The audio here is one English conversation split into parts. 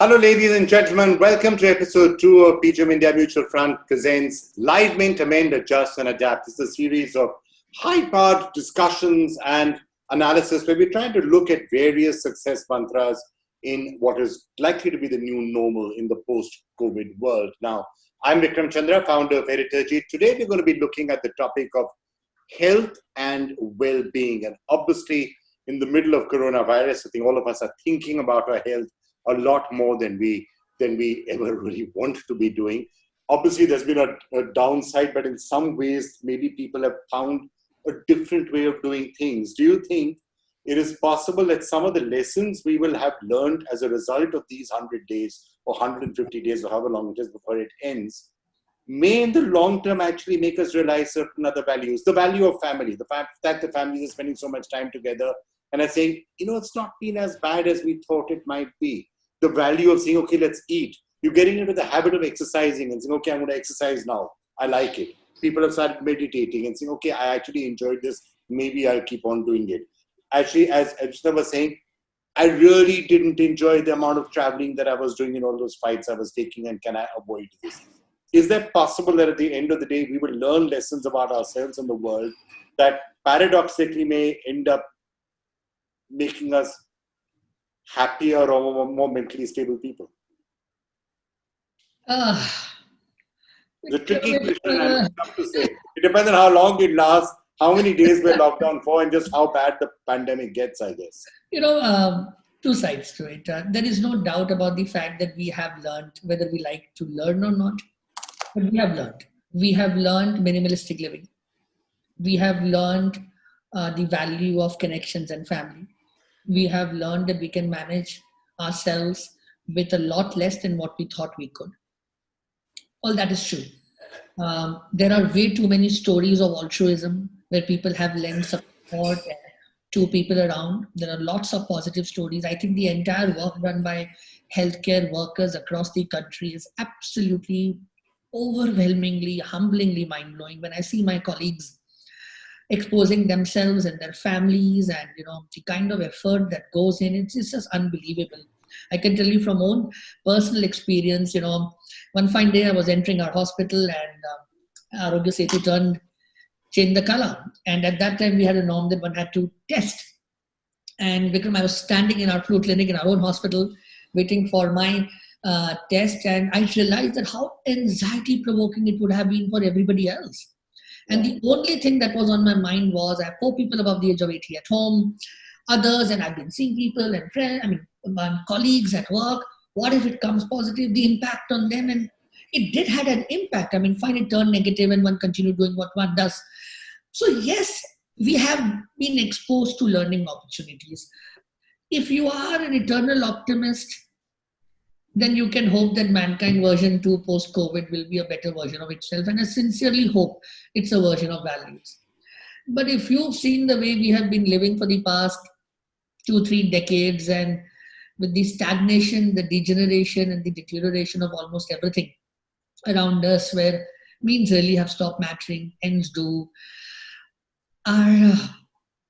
Hello, ladies and gentlemen. Welcome to episode 2 of PGM India Mutual Fund presents Live Mint, Amend, Adjust, and Adapt. This is a series of high-powered discussions and analysis where we're trying to look at various success mantras in what is likely to be the new normal in the post-COVID world. Now, I'm Vikram Chandra, founder of Heritage. Today, we're going to be looking at the topic of health and well-being. And obviously, in the middle of coronavirus, I think all of us are thinking about our health a lot more than we ever really want to be doing. Obviously, there's been a downside, but in some ways, maybe people have found a different way of doing things. Do you think it is possible that some of the lessons we will have learned as a result of these 100 days or 150 days or however long it is before it ends may in the long term actually make us realize certain other values? The value of family, the fact that the families are spending so much time together and are saying, it's not been as bad as we thought it might be. The value of saying, okay, let's eat. You're getting into the habit of exercising and saying, okay, I'm going to exercise now. I like it. People have started meditating and saying, okay, I actually enjoyed this. Maybe I'll keep on doing it. Actually, as Ajita was saying, I really didn't enjoy the amount of traveling that I was doing in all those fights I was taking, and can I avoid this? Is that possible that at the end of the day, we will learn lessons about ourselves and the world that paradoxically may end up making us happier or more mentally stable people? The tricky question, and it's tough to say. It depends on how long it lasts, how many days we're locked down for, and just how bad the pandemic gets, I guess. Two sides to it. There is no doubt about the fact that we have learned, whether we like to learn or not, but we have learned. We have learned minimalistic living. We have learned the value of connections and family. We have learned that we can manage ourselves with a lot less than what we thought we could. All that is true. There are way too many stories of altruism where people have lent support to people around. There are lots of positive stories. I think the entire work done by healthcare workers across the country is absolutely overwhelmingly, humblingly mind-blowing. When I see my colleagues exposing themselves and their families and the kind of effort that goes in, it's just unbelievable. I can tell you from own personal experience, one fine day I was entering our hospital and Arogya Setu changed the color, and at that time we had a norm that one had to test. And Vikram, I was standing in our flu clinic in our own hospital waiting for my test, and I realized that how anxiety provoking it would have been for everybody else. And the only thing that was on my mind was I have 4 people above the age of 80 at home, others, and I've been seeing people and friends, my colleagues at work. What if it comes positive? The impact on them, and it did had an impact. Fine, it turned negative, and one continued doing what one does. So yes, we have been exposed to learning opportunities. If you are an eternal optimist, then you can hope that mankind version 2 post-COVID will be a better version of itself. And I sincerely hope it's a version of values. But if you've seen the way we have been living for the past 2-3 decades, and with the stagnation, the degeneration, and the deterioration of almost everything around us, where means really have stopped mattering, ends do, our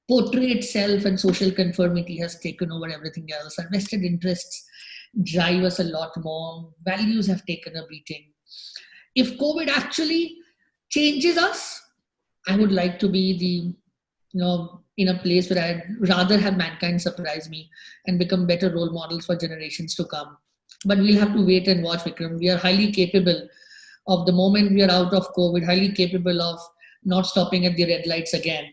portrait self and social conformity has taken over everything else. Our vested interests drive us a lot more. Values have taken a beating. If COVID actually changes us, I would like to be in a place where I'd rather have mankind surprise me and become better role models for generations to come. But we'll have to wait and watch, Vikram. We are highly capable of, the moment we are out of COVID, highly capable of not stopping at the red lights again,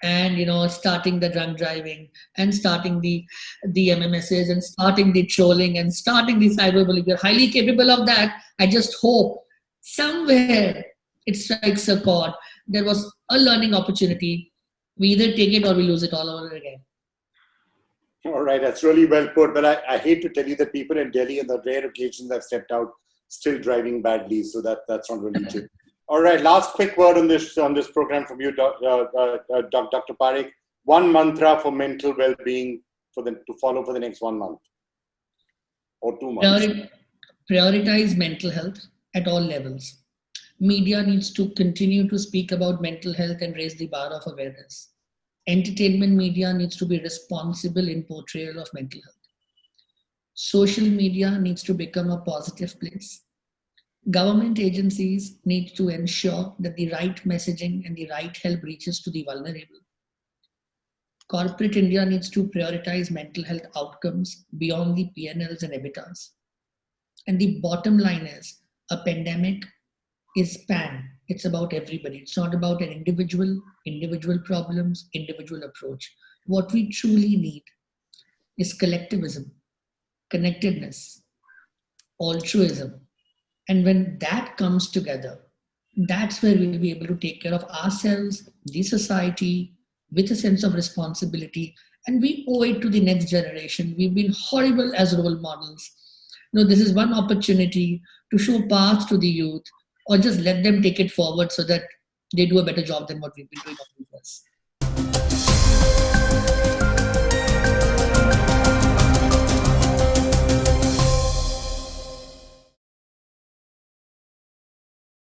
and starting the drunk driving, and starting the MMSs, and starting the trolling, and starting the cyberbullying. We're highly capable of that. I just hope somewhere it strikes a chord. There was a learning opportunity. We either take it or we lose it all over again. All right, that's really well put. But I hate to tell you that people in Delhi, on the rare occasions I've stepped out, still driving badly. So that's not really true. All right, last quick word on this program from you, Dr. Parikh. One mantra for mental well-being to follow for the next 1 month or 2 months. Prioritize mental health at all levels. Media needs to continue to speak about mental health and raise the bar of awareness. Entertainment media needs to be responsible in portrayal of mental health. Social media needs to become a positive place. Government agencies need to ensure that the right messaging and the right help reaches to the vulnerable. Corporate India needs to prioritize mental health outcomes beyond the PNLs and EBITDAs. And the bottom line is a pandemic is pan. It's about everybody. It's not about an individual problems, individual approach. What we truly need is collectivism, connectedness, altruism. And when that comes together, that's where we'll be able to take care of ourselves, the society, with a sense of responsibility. And we owe it to the next generation. We've been horrible as role models. This is one opportunity to show paths to the youth, or just let them take it forward so that they do a better job than what we've been doing all these years.